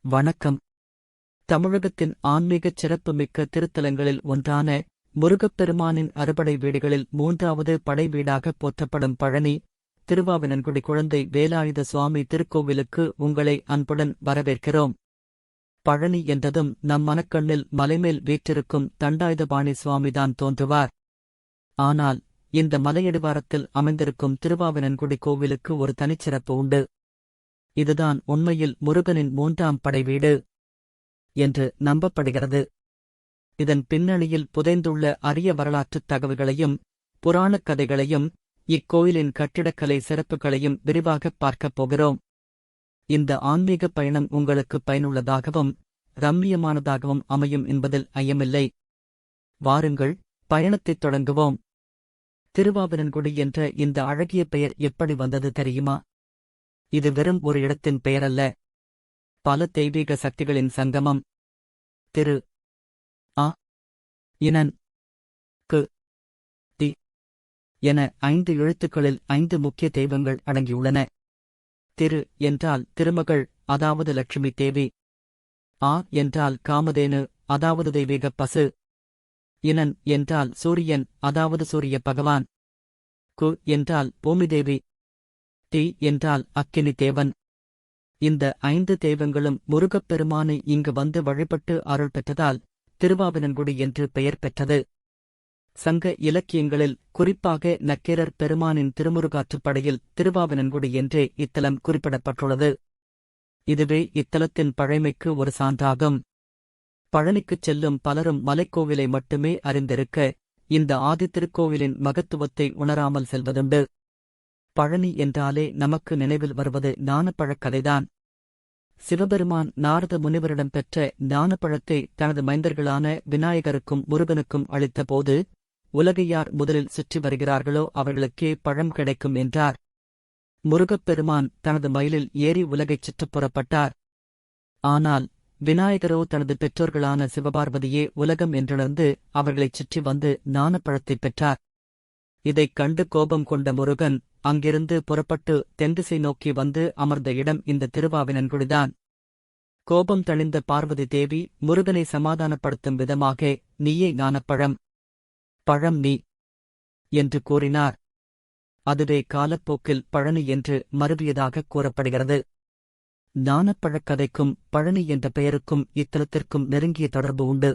வணக்கம். தமிழகத்தின் ஆன்மீகச் சிறப்புமிக்க திருத்தலங்களில் ஒன்றான முருகப்பெருமானின் அறுபடை வீடுகளில் 3வது படை வீடாகப் போற்றப்படும் பழனி திருவாவினன்குடி குழந்தை வேலாயுத சுவாமி திருக்கோவிலுக்கு உங்களை அன்புடன் வரவேற்கிறோம். பழனி என்றதும் நம் மனக்கண்ணில் மலைமேல் வீற்றிருக்கும் தண்டாயுதபாணி சுவாமிதான் தோன்றுவார். ஆனால் இந்த மலையடிவாரத்தில் அமைந்திருக்கும் திருவாவினன்குடி கோவிலுக்கு ஒரு தனிச்சிறப்பு உண்டு. இதுதான் உண்மையில் முருகனின் 3ஆம் படை வீடு என்று நம்பப்படுகிறது. இதன் பின்னணியில் புதைந்துள்ள அரிய வரலாற்றுத் தகவல்களையும் புராணக் கதைகளையும் இக்கோயிலின் கட்டிடக்கலை சிறப்புகளையும் விரிவாகப் பார்க்கப் போகிறோம். இந்த ஆன்மீகப் பயணம் உங்களுக்கு பயனுள்ளதாகவும் ரம்மியமானதாகவும் அமையும் என்பதில் ஐயமில்லை. வாருங்கள், பயணத்தைத் தொடங்குவோம். திருவாவினன்குடி என்ற இந்த அழகிய பெயர் எப்படி வந்தது தெரியுமா? இது வெறும் ஒரு இடத்தின் பெயரல்ல, பல தெய்வீக சக்திகளின் சங்கமம். திரு அ இனன் கு தி என 5 எழுத்துக்களில் 5 முக்கிய தெய்வங்கள் அடங்கியுள்ளன. திரு என்றால் திருமகள், அதாவது லட்சுமி தேவி. ஆ என்றால் காமதேனு, அதாவது தெய்வீக பசு. இனன் என்றால் சூரியன், அதாவது சூரிய பகவான். கு என்றால் பூமிதேவி. தி என்றால் அக்கினி தேவன். இந்த 5 தெய்வங்களும் முருகப்பெருமானை இங்கு வந்து வழிபட்டு அருள் பெற்றதால் திருவாவினன்குடி என்று பெயர் பெற்றது. சங்க இலக்கியங்களில், குறிப்பாக நக்கீரர் பெருமானின் திருமுருகாற்றுப்படையில் திருவாவினன்குடி என்றே இத்தலம் குறிப்பிடப்பட்டுள்ளது. இதுவே இத்தலத்தின் பழைமைக்கு ஒரு சான்றாகும். பழனிக்குச் செல்லும் பலரும் மலைக்கோவிலை மட்டுமே அறிந்திருக்க, இந்த ஆதித்திருக்கோவிலின் மகத்துவத்தை உணராமல் செல்வதுண்டு. பழனி என்றாலே நமக்கு நினைவில் வருவது ஞானப்பழக் கதைதான். சிவபெருமான் நாரத முனிவரிடம் பெற்ற ஞானப்பழத்தை தனது மைந்தர்களான விநாயகருக்கும் முருகனுக்கும் அளித்தபோது, உலகை யார் முதலில் சுற்றி வருகிறார்களோ அவர்களுக்கே பழம் கிடைக்கும் என்றார். முருகப்பெருமான் தனது மயிலில் ஏறி உலகைச் சுற்றப் புறப்பட்டார். ஆனால் விநாயகரோ தனது பெற்றோர்களான சிவபார்வதியே உலகம் என்றுணர்ந்து அவர்களைச் சுற்றி வந்து ஞானப்பழத்தைப் பெற்றார். இதைக் கண்டு கோபம் கொண்ட முருகன் அங்கிருந்து புறப்பட்டு தென்திசை நோக்கி வந்து அமர்ந்த இடம் இந்த திருவாவினன்குடிதான். கோபம் தணிந்த பார்வதி தேவி முருகனை சமாதானப்படுத்தும் விதமாக, நீயே ஞானப்பழம், பழம் நீ என்று கூறினார். அதுவே காலப்போக்கில் பழனி என்று மருவியதாகக் கூறப்படுகிறது. ஞானப்பழக் கதைக்கும் பழனி என்ற பெயருக்கும் இத்தலத்திற்கும் நெருங்கிய தொடர்பு உண்டு.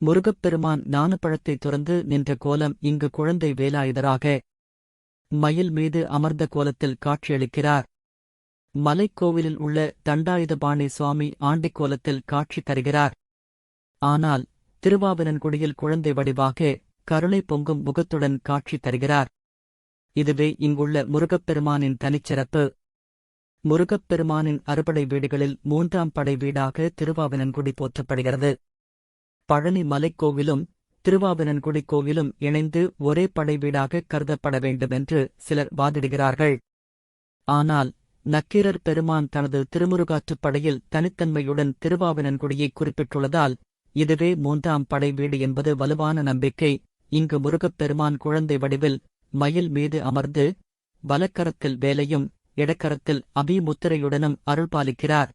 முருகப்பெருமான் ஞானப்பழத்தை துறந்து நின்ற கோலம் இங்கு குழந்தை வேலாயுதராக மயில் மீது அமர்ந்த கோலத்தில் காட்சியளிக்கிறார். மலைக்கோவிலில் உள்ள தண்டாயுதபாணி சுவாமி ஆண்டிக் கோலத்தில் காட்சி தருகிறார். ஆனால் திருவாவினன்குடியில் குழந்தை வடிவாக கருணை பொங்கும் முகத்துடன் காட்சி தருகிறார். இதுவே இங்குள்ள முருகப்பெருமானின் தனிச்சிறப்பு. முருகப்பெருமானின் அறுபடை வீடுகளில் 3ஆம் படை வீடாக திருவாவினன்குடி போற்றப்படுகிறது. பழனி மலைக்கோவிலும் திருவாவினன்குடி கோவிலும் இணைந்து ஒரே படை வீடாக கருதப்பட வேண்டுமென்று சிலர் வாதிடுகிறார்கள். ஆனால் நக்கீரர் பெருமான் தனது திருமுருகாற்றுப்படையில் தனித்தன்மையுடன் திருவாவினன்குடியை குறிப்பிட்டுள்ளதால் இதுவே 3ஆம் படை வீடு என்பது வலுவான நம்பிக்கை. இங்கு முருகப்பெருமான் குழந்தை வடிவில் மயில் மீது அமர்ந்து வலக்கரத்தில் வேலையும் இடக்கரத்தில் அபிமுத்திரையுடனும் அருள்பாலிக்கிறார்.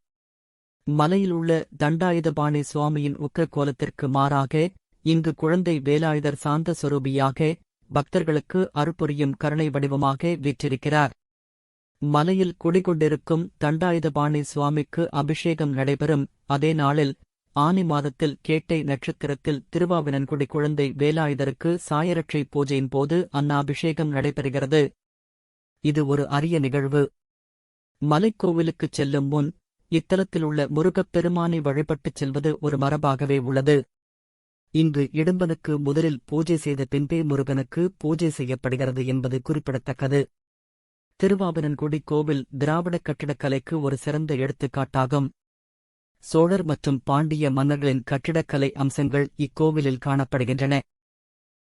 மலையிலுள்ள தண்டாயுதபாணி சுவாமியின் உக்கிர கோலத்திற்கு மாறாக இங்கு குழந்தை வேலாயுதர் சாந்த சொரூபியாக பக்தர்களுக்கு அருள்புரியும் கருணை வடிவமாக வீற்றிருக்கிறார். மலையில் குடிகொண்டிருக்கும் தண்டாயுதபாணி சுவாமிக்கு அபிஷேகம் நடைபெறும் அதே நாளில் ஆனி மாதத்தில் கேட்டை நட்சத்திரத்தில் திருவாவினன்குடி குழந்தை வேலாயுதருக்கு சாயரட்சை பூஜையின் போது அன்னாபிஷேகம் நடைபெறுகிறது. இது ஒரு அரிய நிகழ்வு. மலைக்கோவிலுக்குச் செல்லும் முன் இத்தலத்திலுள்ள முருகப்பெருமானை வழிபட்டுச் செல்வது ஒரு மரபாகவே உள்ளது. இங்கு இடும்பனுக்கு முதலில் பூஜை செய்த பின்பே முருகனுக்கு பூஜை செய்யப்படுகிறது என்பது குறிப்பிடத்தக்கது. திருவாவினன்குடி கோவில் திராவிடக் கட்டிடக்கலைக்கு ஒரு சிறந்த எடுத்துக்காட்டாகும். சோழர் மற்றும் பாண்டிய மன்னர்களின் கட்டிடக்கலை அம்சங்கள் இக்கோவிலில் காணப்படுகின்றன.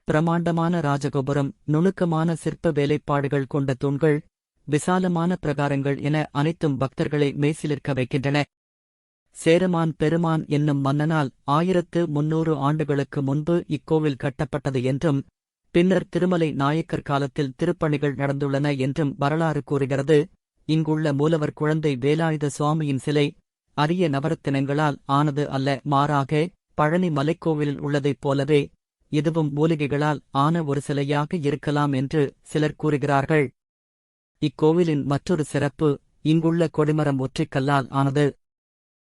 பிரமாண்டமான ராஜகோபுரம், நுணுக்கமான சிற்ப வேலைப்பாடுகள் கொண்ட தூண்கள், விசாலமான பிரகாரங்கள் என அனைத்தும் பக்தர்களை மெய்சிலிர்க்க வைக்கின்றன. சேரமான் பெருமான் என்னும் மன்னனால் 1300 ஆண்டுகளுக்கு முன்பு இக்கோவில் கட்டப்பட்டது என்றும், பின்னர் திருமலை நாயக்கர் காலத்தில் திருப்பணிகள் நடந்துள்ளன என்றும் வரலாறு கூறுகிறது. இங்குள்ள மூலவர் குழந்தை வேலாயுத சுவாமியின் சிலை அரிய நவரத்தினங்களால் ஆனது அல்ல, மாறாக பழனி மலைக்கோவிலில் உள்ளதைப் போலவே இதுவும் மூலிகைகளால் ஆன ஒரு சிலையாக இருக்கலாம் என்று சிலர் கூறுகிறார்கள். இக்கோவிலின் மற்றொரு சிறப்பு, இங்குள்ள கொடிமரம் ஒற்றைக்கல்லால் ஆனது.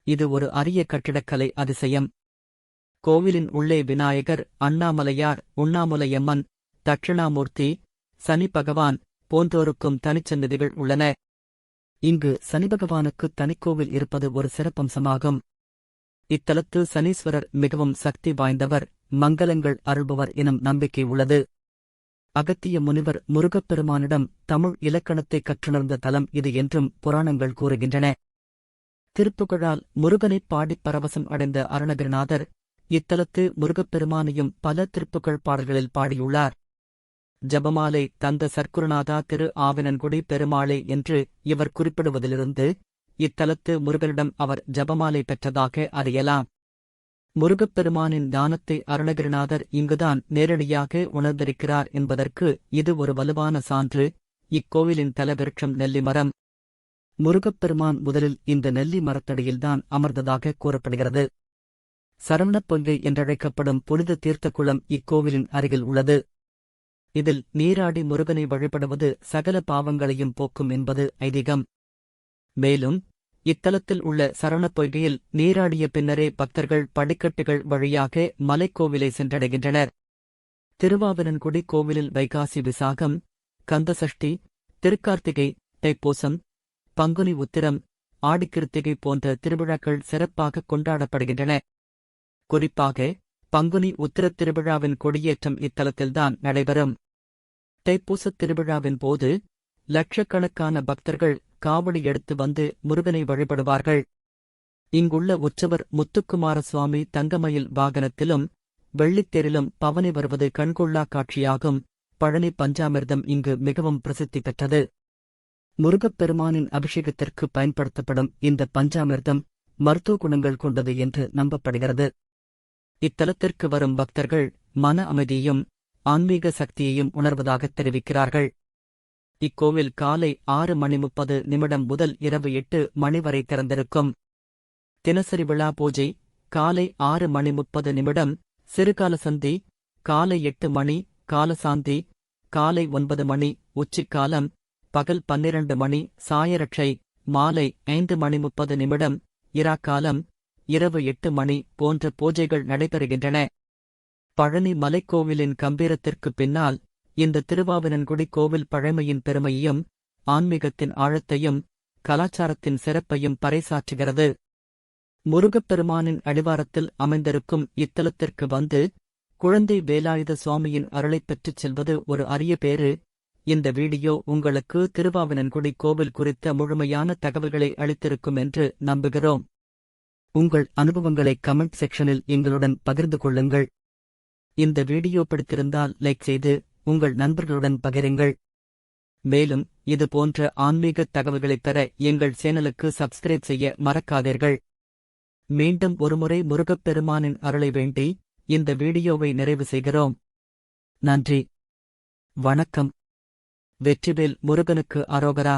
இது ஒரு அரிய கட்டிடக்கலை அதிசயம். கோவிலின் உள்ளே விநாயகர், அண்ணாமலையார், உண்ணாமுலையம்மன், தட்சிணாமூர்த்தி, சனி பகவான் போன்றோருக்கும் தனிச்சந்நிதிகள் உள்ளன. இங்கு சனி பகவானுக்கு தனிக்கோவில் இருப்பது ஒரு சிறப்பம்சமாகும். இத்தலத்து சனீஸ்வரர் மிகவும் சக்தி வாய்ந்தவர், மங்களங்கள் அருள்பவர் எனும் நம்பிக்கை உள்ளது. அகத்திய முனிவர் முருகப்பெருமானிடம் தமிழ் இலக்கணத்தை கற்றுணர்ந்த தலம் இது என்றும் புராணங்கள் கூறுகின்றன. திருப்புகழால் முருகனைப் பாடிப் பரவசம் அடைந்த அருணகிரிநாதர் இத்தலத்து முருகப்பெருமானையும் பல திருப்புகழ் பாடல்களில் பாடியுள்ளார். ஜபமாலை தந்த சற்குருநாதா திரு ஆவினன்குடி பெருமாளே என்று இவர் குறிப்பிடுவதிலிருந்து இத்தலத்து முருகனிடம் அவர் ஜபமாலை பெற்றதாக அறியலாம். முருகப்பெருமானின் ஞானத்தை அருணகிரிநாதர் இங்குதான் நேரடியாக உணர்ந்திருக்கிறார் என்பதற்கு இது ஒரு வலுவான சான்று. இக்கோவிலின் தலவிருட்சம் நெல்லி மரம். முருகப்பெருமான் முதலில் இந்த நெல்லி மரத்தடியில்தான் அமர்ந்ததாக கூறப்படுகிறது. சரவணப் பொய்கை என்றழைக்கப்படும் புனித தீர்த்த குளம் இக்கோவிலின் அருகில் உள்ளது. இதில் நீராடி முருகனை வழிபடுவது சகல பாவங்களையும் போக்கும் என்பது ஐதீகம். மேலும் இத்தலத்தில் உள்ள சரவணப் பொய்கையில் நீராடிய பின்னரே பக்தர்கள் படிக்கட்டுகள் வழியாக மலைக்கோவிலை சென்றடைகின்றனர். திருவாவினன்குடி கோவிலில் வைகாசி விசாகம், கந்தசஷ்டி, திருக்கார்த்திகை, தைப்பூசம், பங்குனி உத்திரம், ஆடிக்கிருத்திகை போன்ற திருவிழாக்கள் சிறப்பாக கொண்டாடப்படுகின்றன. குறிப்பாக பங்குனி உத்திரத் திருவிழாவின் கொடியேற்றம் இத்தலத்தில்தான் நடைபெறும். தைப்பூசத் திருவிழாவின் போது லட்சக்கணக்கான பக்தர்கள் காவடி எடுத்து வந்து முருகனை வழிபடுவார்கள். இங்குள்ள உற்சவர் முத்துக்குமார சுவாமி தங்கமயில் வாகனத்திலும் வெள்ளித்தேரிலும் பவனி வருவது கண்கொள்ளா காட்சியாகும். பழனி பஞ்சாமிர்தம் இங்கு மிகவும் பிரசித்தி பெற்றது. முருகப்பெருமானின் அபிஷேகத்திற்கு பயன்படுத்தப்படும் இந்த பஞ்சாமிர்தம் மருத்துவ குணங்கள் கொண்டது என்று நம்பப்படுகிறது. இத்தலத்திற்கு வரும் பக்தர்கள் மன அமைதியையும் ஆன்மீக சக்தியையும் உணர்வதாகத் தெரிவிக்கிறார்கள். இக்கோவில் காலை 6:30 முதல் இரவு 8 மணி வரை திறந்திருக்கும். தினசரி விழா பூஜை காலை 6:30, சிறுகால சந்தி காலை 8 மணி, காலசாந்தி காலை 9 மணி, உச்சிக்காலம் பகல் 12 மணி, சாயரட்சை மாலை 5:30, இராக்காலம் இரவு 8 மணி போன்ற பூஜைகள் நடைபெறுகின்றன. பழனி மலைக்கோவிலின் கம்பீரத்திற்கு பின்னால் இந்த திருவாவினன்குடி கோவில் பழமையின் பெருமையையும் ஆன்மீகத்தின் ஆழத்தையும் கலாச்சாரத்தின் சிறப்பையும் பறைசாற்றுகிறது. முருகப்பெருமானின் அடிவாரத்தில் அமைந்திருக்கும் இத்தலத்திற்கு வந்து குழந்தை வேலாயுத சுவாமியின் அருளைப் பெற்றுச் செல்வது ஒரு அரிய பேறு. இந்த வீடியோ உங்களுக்கு திருவாவினன்குடி கோவில் குறித்த முழுமையான தகவல்களை அளித்திருக்கும் என்று நம்புகிறோம். உங்கள் அனுபவங்களை கமெண்ட் செக்ஷனில் எங்களுடன் பகிர்ந்து கொள்ளுங்கள். இந்த வீடியோ பிடித்திருந்தால் லைக் செய்து உங்கள் நண்பர்களுடன் பகிருங்கள். மேலும் இது போன்ற ஆன்மீக தகவல்களைப் பெற எங்கள் சேனலுக்கு சப்ஸ்கிரைப் செய்ய மறக்காதீர்கள். மீண்டும் ஒருமுறை முருகப்பெருமானின் அருளை வேண்டி இந்த வீடியோவை நிறைவு செய்கிறோம். நன்றி, வணக்கம். வெற்றிவேல் முருகனுக்கு அரோகரா.